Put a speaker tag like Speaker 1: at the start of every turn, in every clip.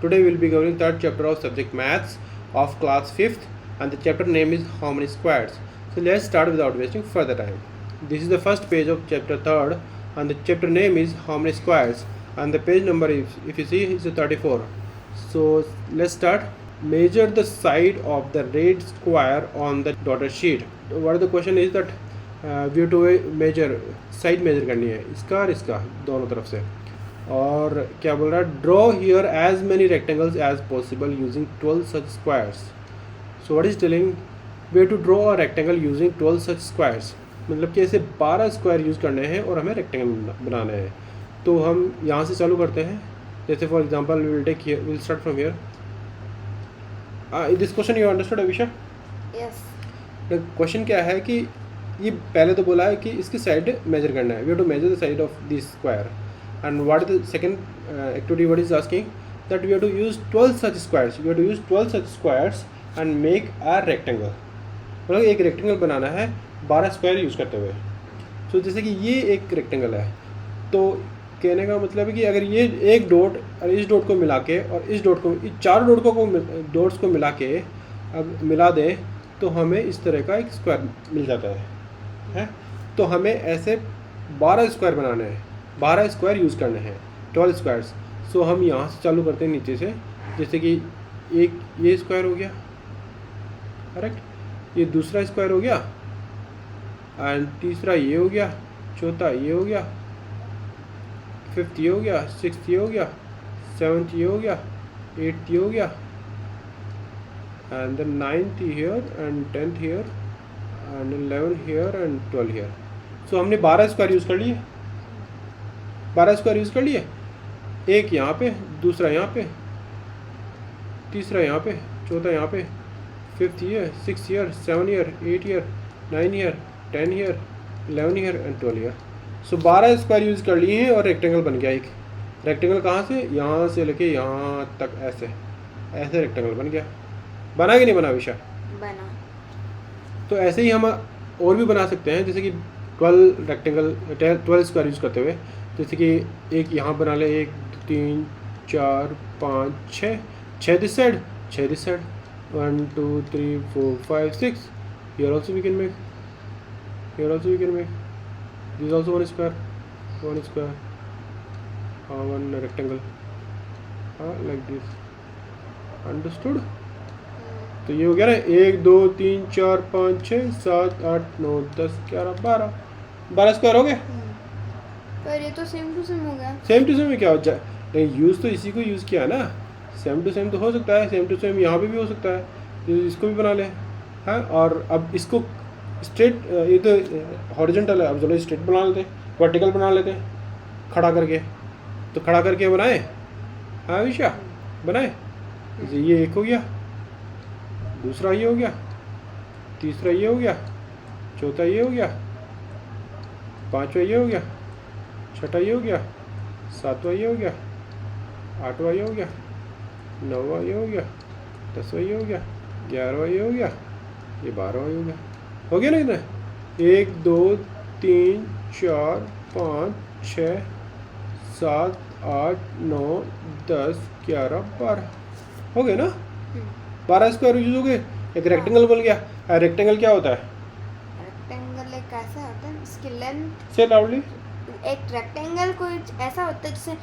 Speaker 1: Today we will be covering third chapter of subject maths of class 5th, and the chapter name is how many squares. So let's start without wasting further time. This is the first page of chapter 3rd, and the chapter name is how many squares, and the page number is, if you see, is 34. So let's start. Measure the side of the red square on the dotted sheet. What the question is that we have to measure, side measure करनी है इसका और इसका दोनों तरफ से. और क्या बोल रहा है, draw here as many rectangles as possible using 12 such squares. So what is telling, we have to draw a rectangle using 12 such squares. मतलब कि ऐसे 12 स्क्वायर यूज़ करने हैं और हमें रेक्टेंगल बनाने हैं. तो हम यहाँ से चालू करते हैं. जैसे for example we will take here, we will start from here. This question you understood Avisha?
Speaker 2: Yes.
Speaker 1: Question क्या है कि ये पहले तो बोला है कि इसकी साइड मेजर करना है. We have to measure the side of this square. And what is the second activity, what is asking that we have to use 12 such squares. We have to use 12 such squares and make a rectangle. मतलब एक rectangle बनाना है 12 square use करते हुए. सो जैसे कि ये एक rectangle है, तो कहने का मतलब है कि अगर ये एक डॉट और इस डॉट को मिला के और इस डॉट को, इस चार डॉट्स को मिला के अब मिला दें तो हमें इस तरह का एक स्क्वायर मिल जाता है. तो हमें ऐसे 12 स्क्वायर बनाने हैं, 12 स्क्वायर यूज़ करने हैं, 12 स्क्वायर्स. सो हम यहाँ से चालू करते हैं नीचे से. जैसे कि एक ये स्क्वायर हो गया, करेक्ट. ये दूसरा स्क्वायर हो गया, एंड तीसरा ये हो गया, चौथा ये हो गया, फिफ्थ ये हो गया, सिक्स्थ ये हो गया, सेवन्थ ये हो गया, एट्थ ये हो गया, and then 9th here and 10th here and 11 here and 12 here. So हमने 12 स्क्वायर यूज़ कर लिए, 12 स्क्वायर यूज़ कर लिए. एक यहाँ पे, दूसरा यहाँ पे, तीसरा यहाँ पे, चौथा यहाँ पे, fifth year, six year, 7 year, 8 year, 9 year, 10 year, 11 year and 12 year. So 12 square use कर लिए हैं और रेक्टेंगल बन गया. एक रेक्टेंगल कहाँ से, यहाँ से लेके यहाँ तक ऐसे ऐसे रेक्टेंगल बन गया. बना कि नहीं बना विशा?
Speaker 2: बना.
Speaker 1: तो ऐसे ही हम और भी बना सकते हैं. जैसे कि 12 रेक्टेंगल, 12 स्क्वायर यूज़ करते हुए. जैसे कि एक यहाँ बना ले, 1 3 4 5 6 this side, 6 this side, 1 2 3 4 5 6. Here also we can make, here also we can make. This is also one square, one rectangle, like this. Understood? तो ये हो गया ना, 1 2 3 4 5 6 7 8 9 10 11 12 स्क्वायर हो गए.
Speaker 2: पर ये तो सेम टू सेम हो गया.
Speaker 1: सेम टू सेम में क्या हो जाए, नहीं यूज़ तो इसी को यूज़ किया ना. सेम टू सेम तो हो सकता है, सेम टू सेम यहाँ पे भी हो सकता है. इसको भी बना लें. हाँ, और अब इसको स्ट्रेट, ये तो हॉरिजॉन्टल है, अब चलो स्ट्रेट बना लेते हैं, वर्टिकल बना लेते हैं खड़ा करके. तो खड़ा करके बनाए. हाँ विशा, बनाए. ये एक हो गया, दूसरा ये हो गया, तीसरा ये हो गया, चौथा ये हो गया, पांचवा ये हो गया, छठा ये हो गया, सातवां ये हो गया, आठवां ये हो गया, नौवां ये हो गया, 10वां ये हो गया, 11वां ये हो गया, ये 12वां ये हो गया. हो गया ना इतना? 1 2 3 4 5 6 7 8 9 10 11 12 हो गए ना. 12 स्क्वायर यूज हो गए, एक रेक्टेंगल बन गया. रेक्टेंगल क्या होता है?
Speaker 2: रेक्टेंगल एक ऐसा होता है, इसकी लेंथ,
Speaker 1: से लाउडली.
Speaker 2: एक रेक्टेंगल कोई ऐसा होता है जिससे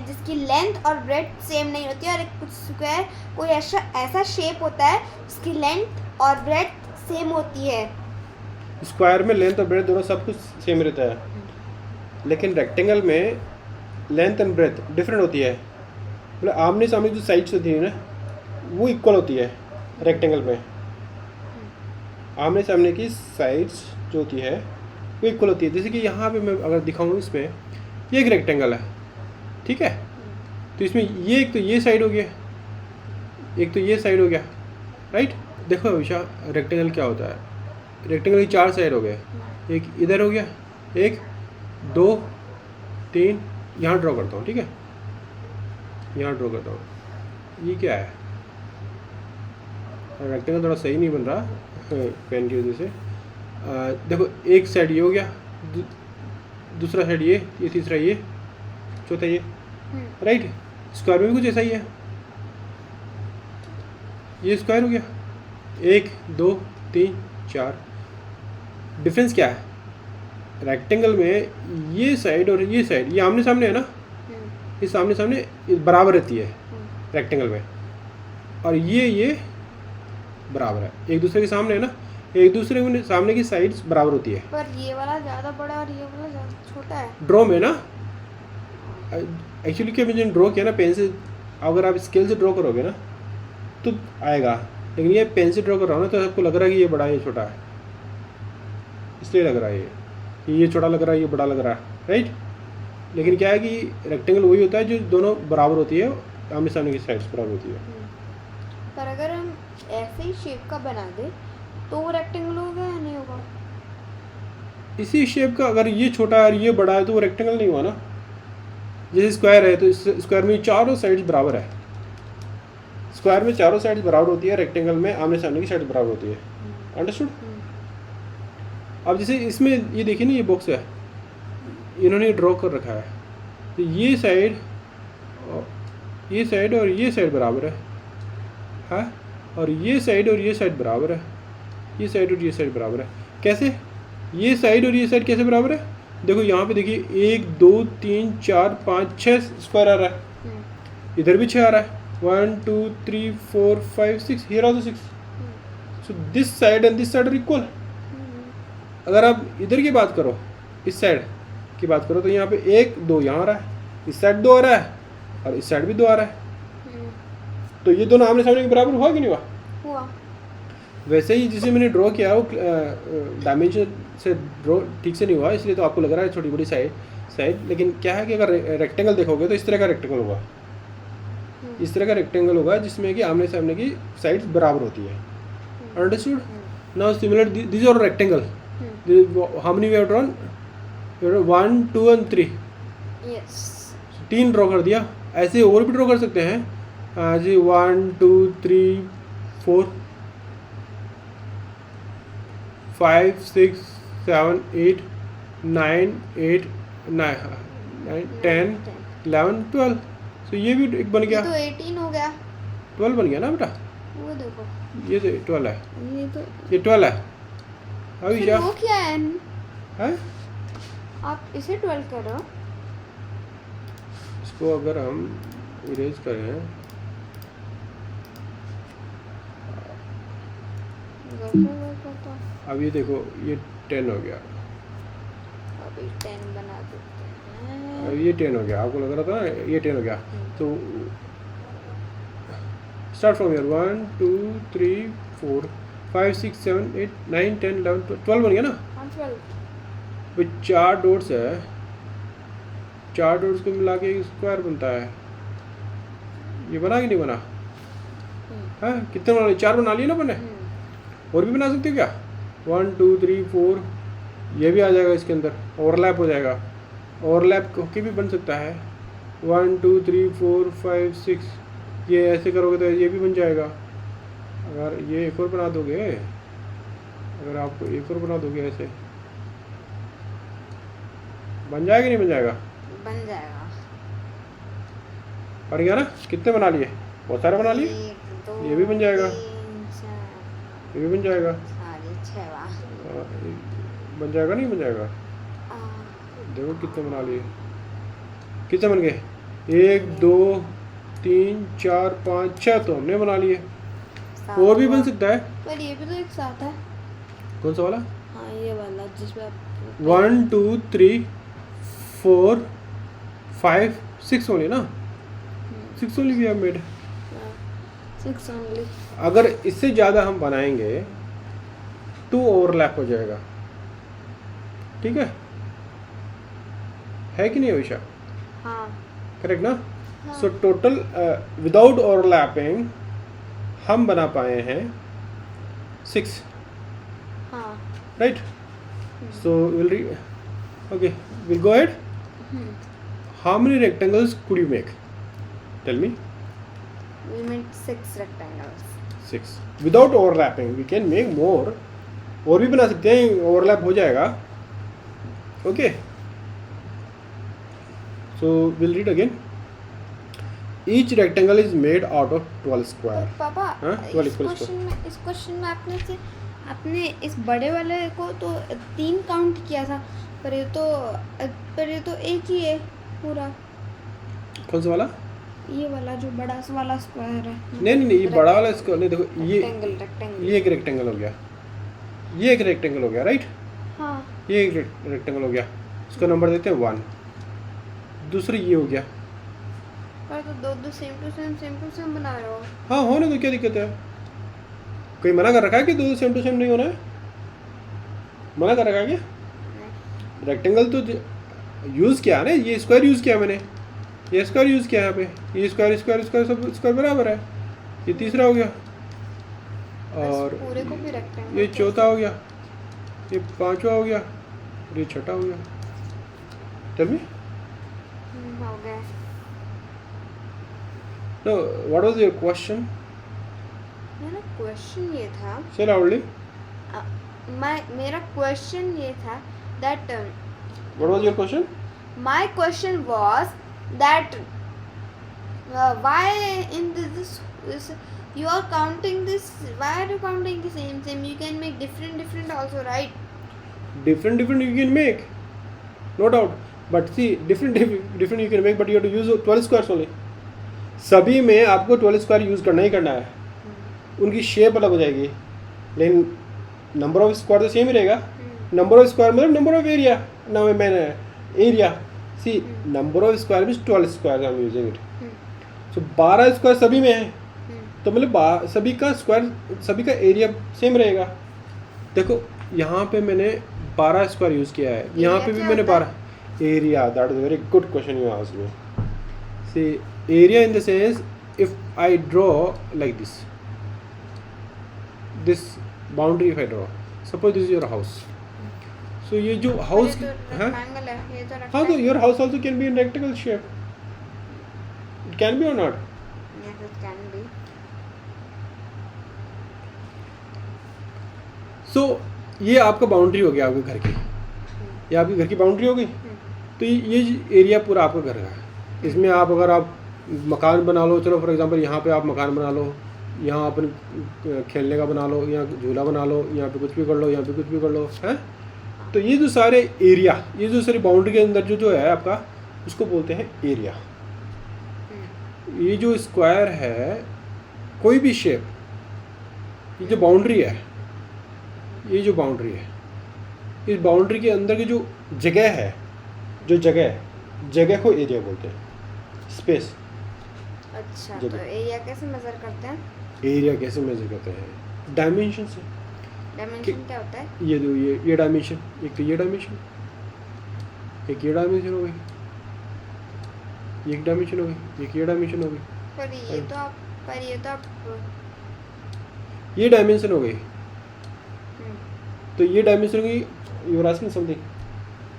Speaker 2: जिसकी लेंथ और ब्रेड्थ सेम नहीं होती है, और एक कुछ स्क्वायर कोई ऐसा शेप होता है जिसकी लेंथ और ब्रेड्थ सेम होती है.
Speaker 1: स्क्वायर में लेंथ और ब्रेथ दोनों सब कुछ सेम रहता है, लेकिन रेक्टेंगल में लेंथ एंड ब्रेथ डिफरेंट होती है. मतलब आमने सामने जो साइड्स होती है ना, वो इक्वल होती है. रेक्टेंगल में आमने सामने की साइड्स जो होती है वो इक्वल होती है. जैसे कि यहाँ पे मैं अगर दिखाऊँ, इसमें ये एक रेक्टेंगल है, ठीक है. तो इसमें ये एक तो ये साइड हो गया, एक तो ये साइड हो गया, राइट. देखो हमेशा रेक्टेंगल क्या होता है, रेक्टेंगल की 4 साइड हो गए. एक इधर हो गया, 1 2 3, यहाँ ड्रॉ करता हूँ, ठीक है. यहाँ ड्रॉ करता हूँ. ये क्या है, रेक्टेंगल थोड़ा सही नहीं बन रहा पेन की वजह से. देखो एक साइड ये हो गया, दूसरा साइड ये तीसरा ये, चौथा ये, राइट. स्क्वायर में भी कुछ ऐसा ही है. ये स्क्वायर हो गया, 1 2 3 4। डिफरेंस क्या है रेक्टेंगल में, ये साइड और ये साइड ये आमने सामने है ना, ये सामने सामने बराबर रहती है रेक्टेंगल में, और ये बराबर है, एक दूसरे के सामने है ना, एक दूसरे के सामने की साइड्स बराबर होती है।
Speaker 2: पर ये वाला ज़्यादा बड़ा और ये वाला ज़्यादा छोटा है
Speaker 1: ड्रॉ में ना, एक्चुअली क्या मैंने ड्रॉ किया ना पेन से, अगर आप स्केल से ड्रॉ करोगे ना तो आएगा, लेकिन ये पेन से ड्रॉ कर रहा हूँ ना तो आपको लग रहा है कि ये बड़ा है ये छोटा है, इसलिए लग रहा है ये छोटा लग रहा है ये बड़ा लग रहा है, राइट। लेकिन क्या है कि रेक्टेंगल वही होता है जो दोनों बराबर होती है, आमने सामने की साइड्स बराबर होती है।
Speaker 2: पर अगर हम ऐसे ही शेप का बना दे तो वो रेक्टेंगल होगा या नहीं होगा?
Speaker 1: इसी शेप का अगर ये छोटा है और ये बड़ा है तो वो रेक्टेंगल नहीं हुआ ना। जैसे स्क्वायर है तो इस स्क्वायर में चारों साइड्स बराबर है, स्क्वायर में चारों साइड्स बराबर होती है, रेक्टेंगल में आमने सामने की साइड बराबर होती है। अंडरस्टूड? अब जैसे इसमें ये देखिए ना, ये बॉक्स है, इन्होंने ड्रॉ कर रखा है, तो ये साइड और ये साइड बराबर है, हाँ, और ये साइड और ये साइड बराबर है, ये साइड और ये साइड बराबर है। कैसे ये साइड और ये साइड कैसे बराबर है? देखो यहाँ पे देखिए 1 2 3 4 5 6 स्क्वायर आ रहा है, इधर भी 6 आ रहा है, 1 2 3 4 5 6, here also 6। So this side and this side are equal. अगर आप इधर की बात करो, इस साइड की बात करो, तो यहाँ पे 1 2 यहाँ आ रहा है, इस साइड 2 आ रहा है और इस साइड भी 2 आ रहा है, तो ये दोनों आमने सामने के बराबर हुआ कि नहीं हुआ? वैसे ही जिसे मैंने ड्रॉ किया वो डायमेंशन से ड्रॉ ठीक से नहीं हुआ, इसलिए तो आपको लग रहा है छोटी बड़ी साइड। लेकिन क्या है कि अगर रेक्टेंगल देखोगे तो इस तरह का रेक्टेंगल होगा, इस तरह का रेक्टेंगल होगा जिसमें कि आमने सामने की साइड्स बराबर होती है। Understood? Now similar this are rectangle, how many we have drawn? 1 2 and 3,
Speaker 2: yes
Speaker 1: 3 draw कर दिया। ऐसे और भी ड्रॉ कर सकते हैं जी, 1 2 3 4 5 6 7 8 9 8 10 11 12। सो ये भी एक बन गया,
Speaker 2: तो 18 हो गया,
Speaker 1: 12 बन गया ना बेटा,
Speaker 2: वो देखो
Speaker 1: ये तो 12 है,
Speaker 2: ये तो
Speaker 1: ये 12 है। अभी
Speaker 2: फिर
Speaker 1: क्या
Speaker 2: वो क्या है?
Speaker 1: है?
Speaker 2: आप इसे 12 कर रहे हो?
Speaker 1: इसको अगर हम इरेज करें, अब ये देखो ये 10 हो गया,
Speaker 2: अभी 10 बना देते हैं।
Speaker 1: अब ये 10 हो गया, आपको लग रहा था ना ये 10 हो गया, तो स्टार्ट फ्रॉम हियर 1 2 3 4 5 6 7 8 9 10 11 12 बन गया ना।
Speaker 2: हाँ 12।
Speaker 1: भाई 4 डॉट्स है, 4 डॉट्स को मिला के एक स्क्वायर बनता है, ये बना कि नहीं बना? हाँ, कितने बना लिए? 4 बना लिए ना अपने, और भी बना सकते हो क्या? 1 2 3 4, ये भी आ जाएगा इसके अंदर, ओवरलैप हो जाएगा, ओवरलैप होके भी बन सकता है। 1 2 3 4 5 6, ये ऐसे करोगे तो ये भी बन जाएगा। अगर ये एक और बना दोगे, अगर आप एक और बना दोगे ऐसे, बन जाएगा नहीं बन जाएगा?
Speaker 2: बन जाएगा।
Speaker 1: बन गया ना? कितने बना लिए? बहुत सारे बना लिए।
Speaker 2: 1 2
Speaker 1: ये भी बन जाएगा,
Speaker 2: 3 4
Speaker 1: ये भी बन जाएगा,
Speaker 2: 6
Speaker 1: बन जाएगा नहीं बन जाएगा? देखो कितने बना लिए, कितने बन गए? 1 2 3 4 5 6 तो हमने बना लिए, और भी बन सकता है।
Speaker 2: पर ये भी तो एक साथ है।
Speaker 1: कौन सा वाला?
Speaker 2: हाँ ये वाला जिसमें
Speaker 1: 1 2 3 4 5 6 ओनली ना, 6 only we have made.
Speaker 2: 6 only.
Speaker 1: अगर इससे ज़्यादा हम बनाएंगे तो ओवरलैप हो जाएगा, ठीक है कि नहीं अविशा?
Speaker 2: हाँ
Speaker 1: करेक्ट ना? सो टोटल विदाउट ओवरलैपिंग हम बना पाए हैं 6,
Speaker 2: हाँ
Speaker 1: right? So okay, we'll go ahead. How many rectangles could you make? Tell me.
Speaker 2: we made 6 rectangles.
Speaker 1: 6 without overlapping. We can make more, और भी बना सकते हैं, ओवरलैप हो जाएगा। Okay, so will read again. each rectangle is made out of 12 square.
Speaker 2: पापा
Speaker 1: हाँ?
Speaker 2: इस
Speaker 1: 12 equals
Speaker 2: क्वेश्चन में आपने इस बड़े वाले को तो 3 काउंट किया था, पर ये तो एक ही है पूरा।
Speaker 1: कौन सा वाला?
Speaker 2: ये वाला जो बड़ा सा वाला स्क्वायर है।
Speaker 1: नहीं, ये बड़ा वाला इसको नहीं, देखो ये
Speaker 2: रेक्टेंगल
Speaker 1: ये एक रेक्टेंगल हो गया, ये एक रेक्टेंगल हो गया, राइट?
Speaker 2: हाँ
Speaker 1: ये एक रेक्टेंगल हो गया, इसका नंबर देते हैं 1। दूसरी ये हो गया।
Speaker 2: पर तो दो सेम टू सेम बना रहे हो।
Speaker 1: हाँ, होने तो क्या दिक्कत है? कोई मना कर रखा है कि दो सेम टू सेम नहीं होना है? मना कर रखा है क्या? रेक्टेंगल तो यूज़ किया है ना, ये स्क्वायर यूज़ किया मैंने, ये स्क्वायर यूज़ किया है यहाँ पे, ये स्क्वायर सब स्क्वायर बराबर है। ये तीसरा हो गया, और
Speaker 2: पूरे को भी रेक्टेंगल,
Speaker 1: ये चौथा हो गया, ये पांचवा हो गया, और ये छठा हो गया। टेल मी,
Speaker 2: हो गया।
Speaker 1: No, what was your question?
Speaker 2: मेरा क्वेश्चन ये था,
Speaker 1: से लाउडली,
Speaker 2: मेरा क्वेश्चन ये था that
Speaker 1: what was your question?
Speaker 2: my question was that why in this you are counting this, why are you counting the same? You can make different also, right?
Speaker 1: Different you can make, no doubt, but see different you can make, but you have to use 12 squares only. सभी में आपको 12 square use करना ही करना है। उनकी shape अलग हो जाएगी, लेकिन नंबर ऑफ स्क्वायर तो सेम ही रहेगा। नंबर ऑफ स्क्वायर मतलब नंबर ऑफ एरिया, ना मैंने area, see number of square means 12 square I am using it. So 12 square सभी में है, तो मतलब सभी का स्क्वायर, सभी का एरिया सेम रहेगा। देखो यहाँ पे मैंने 12 स्क्वायर यूज़ किया है, यहाँ पे भी मैंने 12 area. That is very good question you asked me. See area in the sense, if I draw like this boundary, if I draw, suppose this is your house, so ये जो house है, हाँ, तो your house also can be in rectangle shape, it can be और not?
Speaker 2: Yes, it can be.
Speaker 1: So ये आपका boundary हो गया आपके घर की, ये आपके घर की बाउंड्री हो गई। तो ये एरिया पूरा आपका घर का है। इसमें आप अगर आप मकान बना लो, चलो फॉर एग्जांपल यहाँ पे आप मकान बना लो, यहाँ अपन खेलने का बना लो, यहाँ झूला बना लो, यहाँ पे कुछ भी कर लो, यहाँ पे कुछ भी कर लो, है। तो ये जो सारे एरिया, ये जो सारी बाउंड्री के अंदर जो है आपका, उसको बोलते हैं एरिया। ये जो स्क्वायर है, कोई भी शेप, ये जो बाउंड्री है, ये जो बाउंड्री है, इस बाउंड्री के अंदर की जो जगह है, जो जगह को एरिया बोलते हैं, स्पेस।
Speaker 2: अच्छा, तो एरिया कैसे मेजर करते हैं?
Speaker 1: एरिया कैसे मेजर करते हैं? डायमेंशन से।
Speaker 2: डायमेंशन क्या होता है?
Speaker 1: ये दो, ये डायमेंशन, एक तो ये डायमेंशन, एक ये डायमेंशन हो गई, एक डायमेंशन हो गई, एक ये डायमेंशन हो गई,
Speaker 2: पर ये तो आप
Speaker 1: ये डायमेंशन हो गई। तो ये डायमेंशन हो गई। You are asking something?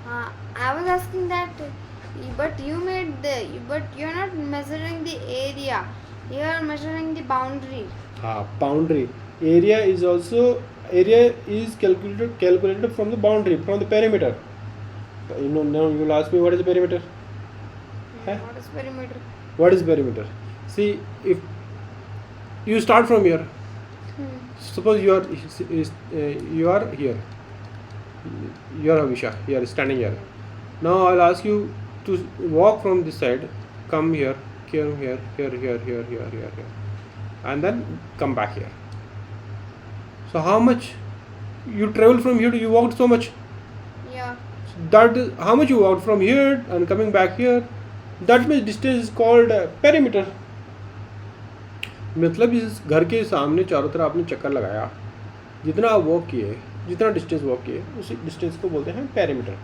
Speaker 2: हाँ, I was asking that, but you are not measuring the area, you are measuring the boundary.
Speaker 1: हाँ, boundary. Area is calculated from the boundary, from the perimeter. You know, now you will ask me what is the perimeter?
Speaker 2: What is perimeter?
Speaker 1: What is perimeter? See, if you start from here, suppose you are here, you are Amisha, you are standing here. Now I'll ask you to walk from this side, come here, here, and then come back here. So how much you travel from here? You walked so much.
Speaker 2: Yeah.
Speaker 1: So that is how much you walked from here and coming back here. That much distance is called perimeter. मतलब इस घर के सामने चारों तरफ आपने चक्कर लगाया, जितना आप वॉक किए, जितना डिस्टेंस वॉक किए, उसी डिस्टेंस को बोलते हैं पेरीमीटर।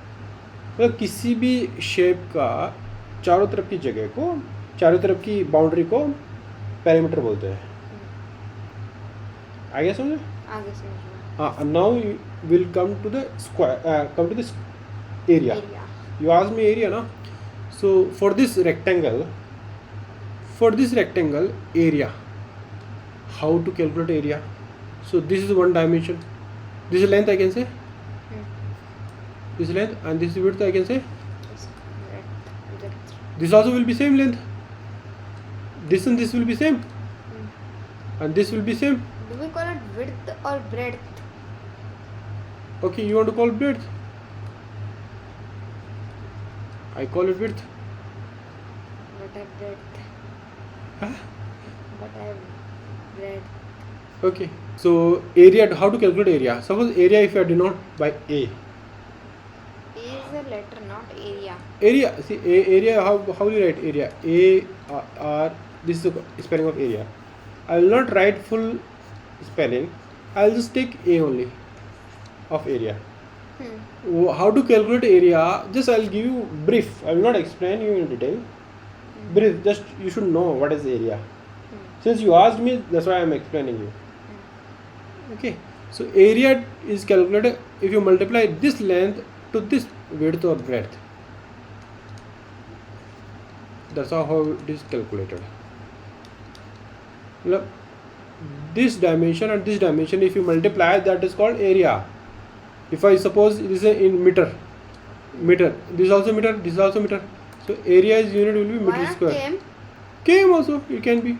Speaker 1: मतलब किसी भी शेप का चारों तरफ की जगह को, चारों तरफ की बाउंड्री को पेरीमीटर बोलते हैं। आगे समझे?
Speaker 2: आगे समझ।
Speaker 1: हाँ, now will come to the square, come to the area. You asked me area ना, so for this rectangle area, how to calculate area? So this is one dimension, this is length I can say, this is length, and this is width I can say. This also will be same length. This and this will be same, and this will be same.
Speaker 2: Do we call it width or breadth?
Speaker 1: Okay, you want to call breadth? I call it width.
Speaker 2: But I breadth.
Speaker 1: Huh?
Speaker 2: But I breadth.
Speaker 1: Okay. So area. How to calculate area? Suppose area if I denote by A.
Speaker 2: A is a letter, not area.
Speaker 1: Area. See area. How will you write area? A R. This is the spelling of area. I will not write full spelling. I will just take A only of area. How to calculate area? Just I will give you brief. I will not explain you in detail. Brief. Just you should know what is area. Since you asked me, that's why I am explaining you. Okay. So area is calculated if you multiply this length to this width or breadth. That's how it is calculated. Look, this dimension and this dimension, if you multiply, that is called area. If I suppose this is in meter, this is also meter, this is also meter. So area is unit will be
Speaker 2: Why
Speaker 1: meter
Speaker 2: not
Speaker 1: square.
Speaker 2: km?
Speaker 1: Km also, it can be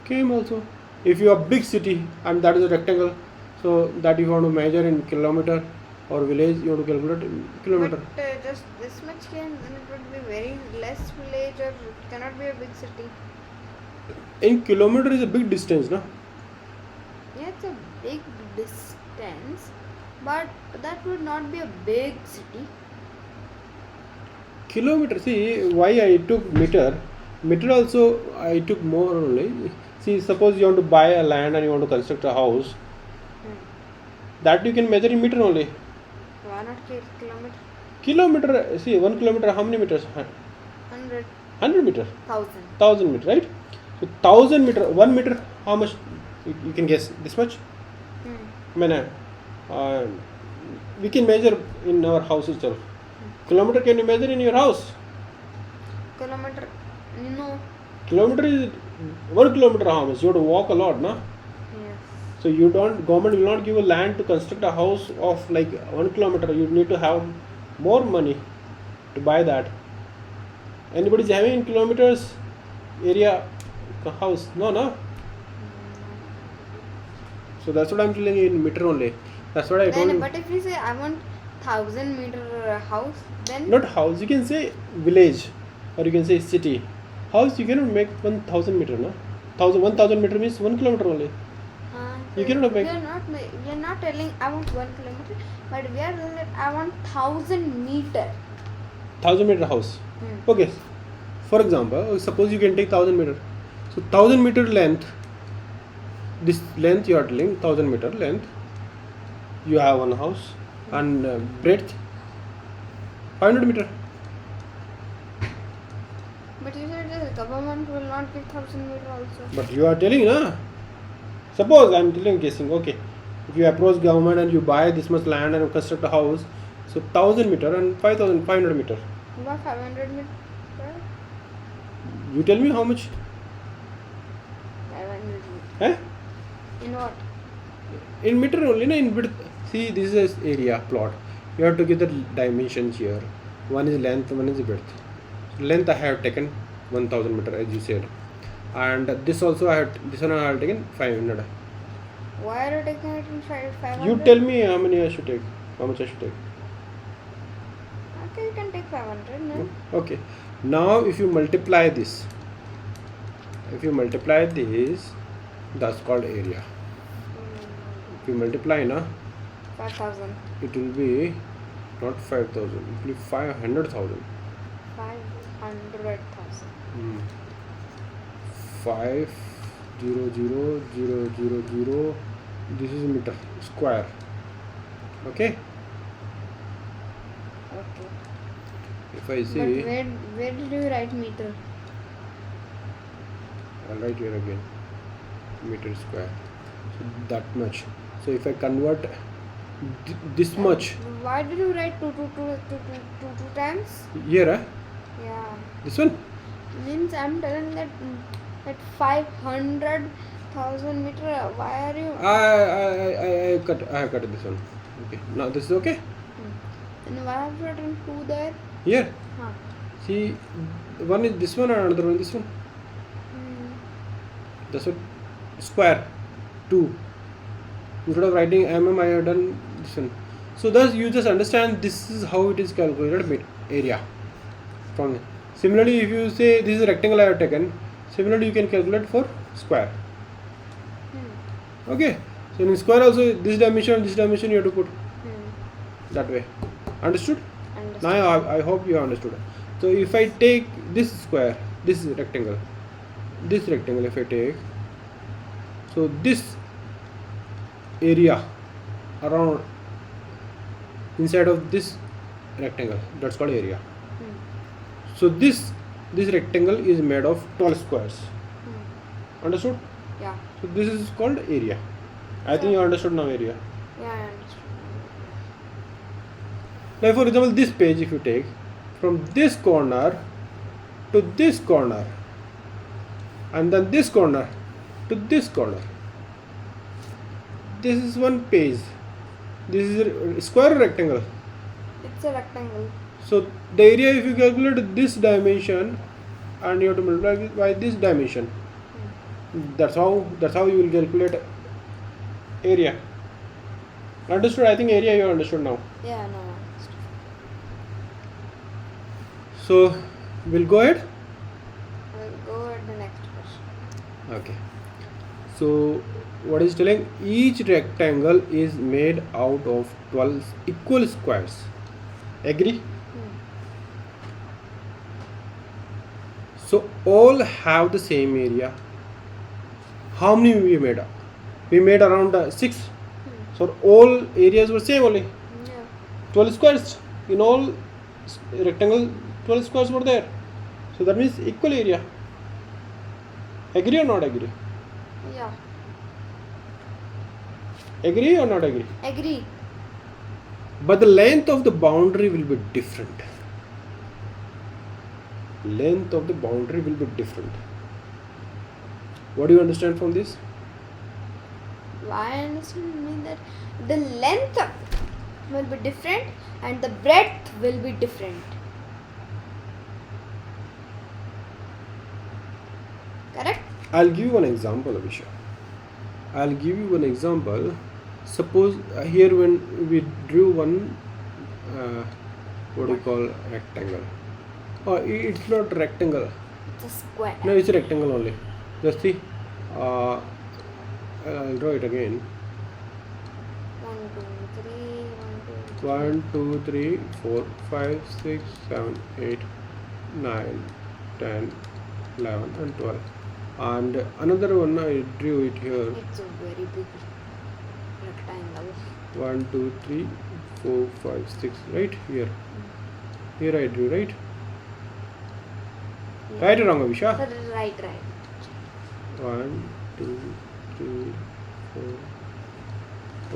Speaker 1: km also. If you have big city and that is a rectangle, so that you want to measure in kilometer or village, you want to calculate in kilometer.
Speaker 2: But just this much km, then it would be very less village or it cannot be a big city.
Speaker 1: In kilometer is a big distance, no?
Speaker 2: Yeah, it's a big distance, but that would not be a big city.
Speaker 1: Kilometer. See why I took meter. Meter also I took more only. See, suppose you want to buy a land and you want to construct a house, that you can measure in meter only.
Speaker 2: Why not kilometer?
Speaker 1: Kilometer. See, 1 kilometer how many meters?
Speaker 2: 100,
Speaker 1: 100 meter.
Speaker 2: 1000.
Speaker 1: 1000 meter, right? So 1000 meter. 1 meter. How much? You can guess this much. I mean, we can measure in our house itself. Kilometer can you measure in your house?
Speaker 2: Kilometer, no.
Speaker 1: Kilometer is 1 kilometer how much? You have to walk a lot, no?
Speaker 2: Yes.
Speaker 1: So you don't. Government will not give a land to construct a house of like 1 kilometer. You need to have more money to buy that. Anybody is having in kilometers area house? No, no. So that's what I'm telling you in meter only. That's what I told
Speaker 2: Then,
Speaker 1: you.
Speaker 2: but if we say I want 1000 meter house, then
Speaker 1: Not house. You can say village, or you can say city. House you cannot make 1000 meter, no. 1000 meter means 1 kilometer only. You cannot make.
Speaker 2: we are not telling I want 1 kilometer, but we are telling that I want 1000 meter.
Speaker 1: 1000 meter house. Okay. For example, suppose you can take 1000 meter. So 1000 meter length. This length you are telling 1000 meter length. You have one house and breadth 500 meter.
Speaker 2: But you said the government will not give 1000 meter also.
Speaker 1: But you are telling, na? Suppose I am telling guessing. Okay, if you approach government and you buy this much land and construct a house, so 1000 meter and 5500 meter.
Speaker 2: Why 500 meter?
Speaker 1: You tell me how much?
Speaker 2: 500 meter.
Speaker 1: Eh?
Speaker 2: In what?
Speaker 1: In meter only, na? In width. See, this is area plot. You have to give the dimensions here. One is length, one is width. Length I have taken 1000 meter as you said, and this also this one I have taken 500.
Speaker 2: Why are you taking it in 500?
Speaker 1: You tell me how many I should take. How much I should take?
Speaker 2: Okay, you can take 500. No?
Speaker 1: Okay. Now if you multiply this, that's called area. If you multiply, na,
Speaker 2: 5,000.
Speaker 1: it will be not 5000. It will be 500,000.
Speaker 2: 500,000.
Speaker 1: 500,000. This is meter square. Okay.
Speaker 2: Okay.
Speaker 1: If I
Speaker 2: But
Speaker 1: say,
Speaker 2: where did you write meter?
Speaker 1: I'll write here again. Meter square. So that much. So if I convert this much
Speaker 2: Why did you write two times?
Speaker 1: here,
Speaker 2: Yeah.
Speaker 1: this one.
Speaker 2: Means I'm telling that 500,000 meter. Why are you?
Speaker 1: I have cut this one. Okay. Now this is okay.
Speaker 2: Then why have you written 2 there?
Speaker 1: Here.
Speaker 2: Huh.
Speaker 1: See, one is this one and another one is this one. That's what square 2. Instead of writing mm, I have done this one. So thus you just understand this is how it is calculated area. From similarly, if you say this is a rectangle I have taken, similarly you can calculate for square. Okay. So in square also this dimension you have to put that way. Understood?
Speaker 2: Understood.
Speaker 1: Now I hope you have understood. So if I take this square, this rectangle if I take, so this area around inside of this rectangle, that's called area. So this rectangle is made of 12 squares. Understood?
Speaker 2: Yeah.
Speaker 1: So this is called area. I think you understood now area.
Speaker 2: Yeah, I understood.
Speaker 1: Now for example, this page if you take from this corner to this corner and then this corner to this corner, this is one page. This is a square or rectangle.
Speaker 2: It's a rectangle.
Speaker 1: So the area, if you calculate this dimension and you have to multiply it by this dimension, that's how you will calculate area. Understood? I think area you understood now.
Speaker 2: Yeah, no, I understood.
Speaker 1: So we'll go ahead.
Speaker 2: We'll go at the next question.
Speaker 1: Okay. So what is telling? Each rectangle is made out of 12 equal squares. Agree? So all have the same area. How many we made? We made around 6. So all areas were same only.
Speaker 2: Yeah.
Speaker 1: 12 squares. In all rectangle, 12 squares were there. So that means equal area. Agree or not agree?
Speaker 2: Yeah.
Speaker 1: Agree or not agree?
Speaker 2: Agree.
Speaker 1: But the length of the boundary will be different. Length of the boundary will be different. What do you understand from this?
Speaker 2: I understand mean that the length will be different and the breadth will be different. Correct?
Speaker 1: I'll give you one example, Abhisha. I'll give you one example. Suppose here when we drew one, what do you call rectangle? Oh, it's not rectangle.
Speaker 2: It's a square.
Speaker 1: No, it's a rectangle only. Just see. I'll draw it again. 1, 2, 3, 4, 5, 6, 7, 8, 9, 10, 11 and 12. And another one I drew it here.
Speaker 2: It's a very big rectangle.
Speaker 1: 1, 2, 3, 4, 5, 6. Right here. Here I drew, right?
Speaker 2: Yeah.
Speaker 1: Right or wrong, Abhisha?
Speaker 2: Right.
Speaker 1: 1, 2, 3, 4.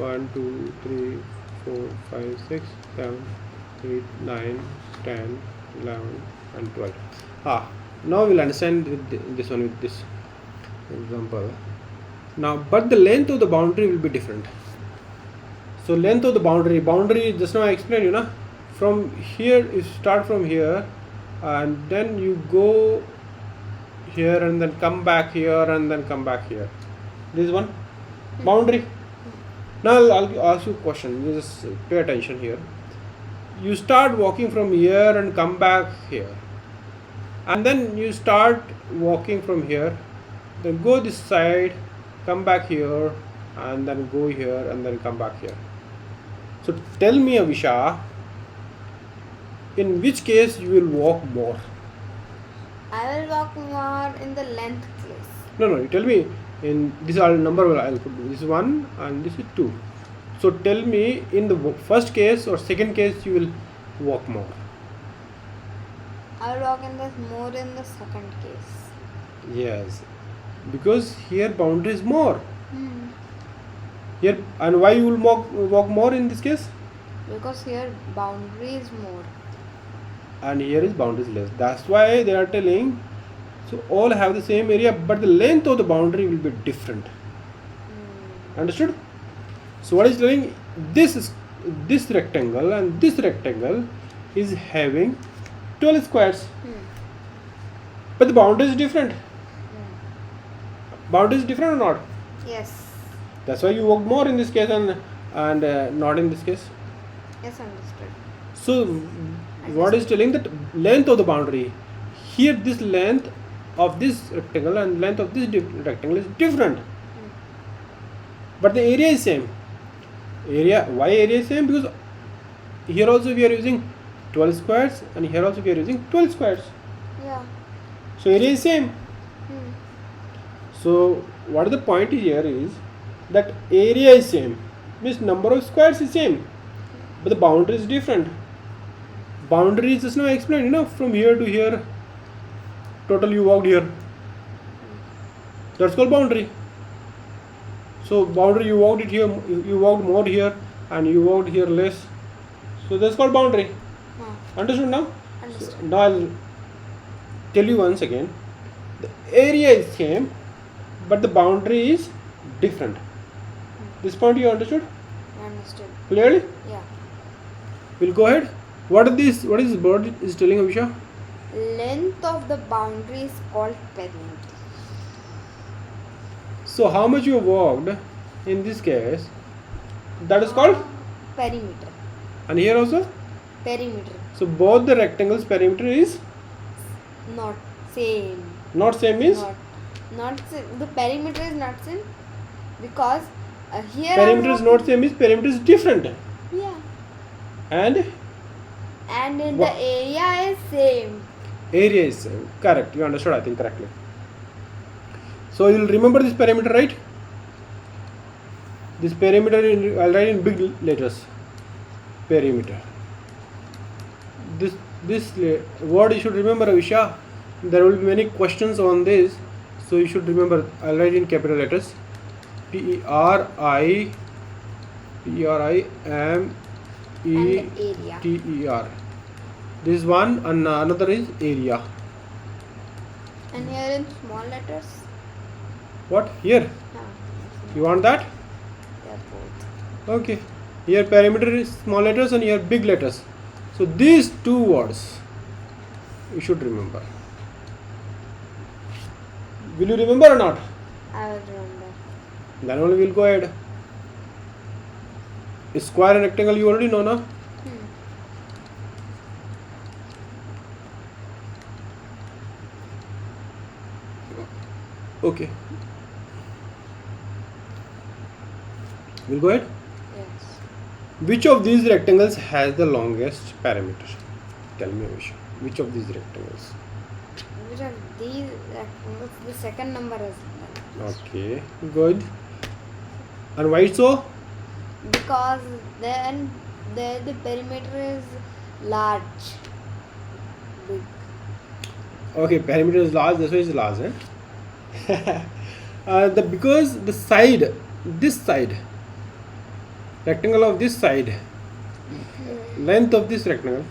Speaker 1: 1, 2, 3, 4, 5, 6, 7, 8, 9, 10, 11 and 12. Now we'll understand with this one with this example. Now, but the length of the boundary will be different. So length of the boundary just now I explained you know. From here you start from here and then you go here and then come back here and then come back here. This is one boundary. Now I'll ask you a question. You just pay attention here. You start walking from here and come back here. And then you start walking from here. Then go this side, come back here, and then go here and then come back here. So tell me, Abhisha, in which case you will walk more?
Speaker 2: I will walk more in the length case.
Speaker 1: No, you tell me. In this number I'll put this is 1 and this is 2. So tell me in the first case or second case you will walk more.
Speaker 2: I will walk more in the second case.
Speaker 1: Yes, because here boundary is more. Here, and why you will walk more in this case?
Speaker 2: Because here boundary is more.
Speaker 1: And here is boundary is less. That's why they are telling. So all have the same area, but the length of the boundary will be different. Understood? So what is telling? This rectangle and this rectangle is having 12 squares, but the boundary is different. Boundary is different or not?
Speaker 2: Yes.
Speaker 1: That's why you worked more in this case and not in this case.
Speaker 2: Yes, understood.
Speaker 1: So what is telling that length of the boundary? Here this length of this rectangle and length of this rectangle is different. But the area is same. Why area is same? Because here also we are using 12 squares and here also we are using 12 squares.
Speaker 2: Yeah.
Speaker 1: So area is same.
Speaker 2: Hmm.
Speaker 1: So what the point here is that area is same, means number of squares is same, but the boundary is different. Boundary is just now explained, from here to here, total you walked here. That's called boundary. So boundary you walked it here, you walked more here, and you walked here less. So that's called boundary. Understood now?
Speaker 2: Understood.
Speaker 1: So now I'll tell you once again. The area is same, but the boundary is different. This point you understood
Speaker 2: Understood.
Speaker 1: clearly?
Speaker 2: Yeah.
Speaker 1: We'll go ahead. What is this bird is telling, Avisha?
Speaker 2: Length of the boundary is called perimeter.
Speaker 1: So how much you walked in this case, that is called,
Speaker 2: Perimeter.
Speaker 1: and here also.
Speaker 2: Perimeter.
Speaker 1: So both the rectangles perimeter is
Speaker 2: Not same.
Speaker 1: not same, means
Speaker 2: Not same. The perimeter is not same because here
Speaker 1: perimeter is not same, means perimeter is different,
Speaker 2: Yeah.
Speaker 1: and
Speaker 2: And in
Speaker 1: Wha-
Speaker 2: the area is same.
Speaker 1: area is same. Correct, you understood I think correctly. So you'll remember this perimeter, right? This perimeter I'll write in big letters. Perimeter. This word you should remember, Avisha. There will be many questions on this, so you should remember. I'll write in capital letters. PERIMETER.
Speaker 2: And area.
Speaker 1: This one and another is area.
Speaker 2: And here in small letters.
Speaker 1: What here? You want that?
Speaker 2: They are both.
Speaker 1: Okay. Here perimeter is small letters and here big letters. So these two words you should remember. Will you remember or not?
Speaker 2: I will remember.
Speaker 1: Then only we'll go ahead. Square and rectangle you already know, na? Okay. We'll go ahead.
Speaker 2: Yes.
Speaker 1: Which of these rectangles has the longest perimeter? Tell me, Avisha. Which of these rectangles?
Speaker 2: Which are these rectangles? The second number is
Speaker 1: Okay, good. And why so?
Speaker 2: because then the perimeter is large. Big.
Speaker 1: Okay, perimeter is large, that's why it's large, because the side, this side, rectangle of this side, length of this rectangle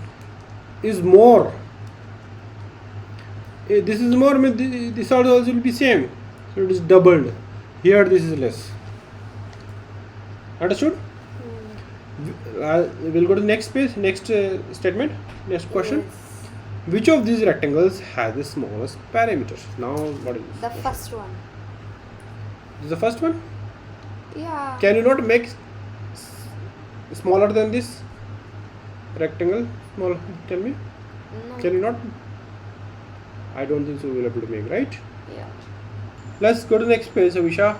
Speaker 1: is more. This is more, this side also will be same. So it is doubled. Here this is less. Understood? We'll go to the next page, next statement, next question.
Speaker 2: Yes.
Speaker 1: Which of these rectangles has the smallest perimeter? Now, what is
Speaker 2: The
Speaker 1: this?
Speaker 2: first one.
Speaker 1: This is the first one.
Speaker 2: Yeah.
Speaker 1: Can you not make smaller than this rectangle? Small. Tell me.
Speaker 2: No.
Speaker 1: Can you not? I don't think so. We'll be able to make, right?
Speaker 2: Yeah.
Speaker 1: Let's go to the next page, Avisha.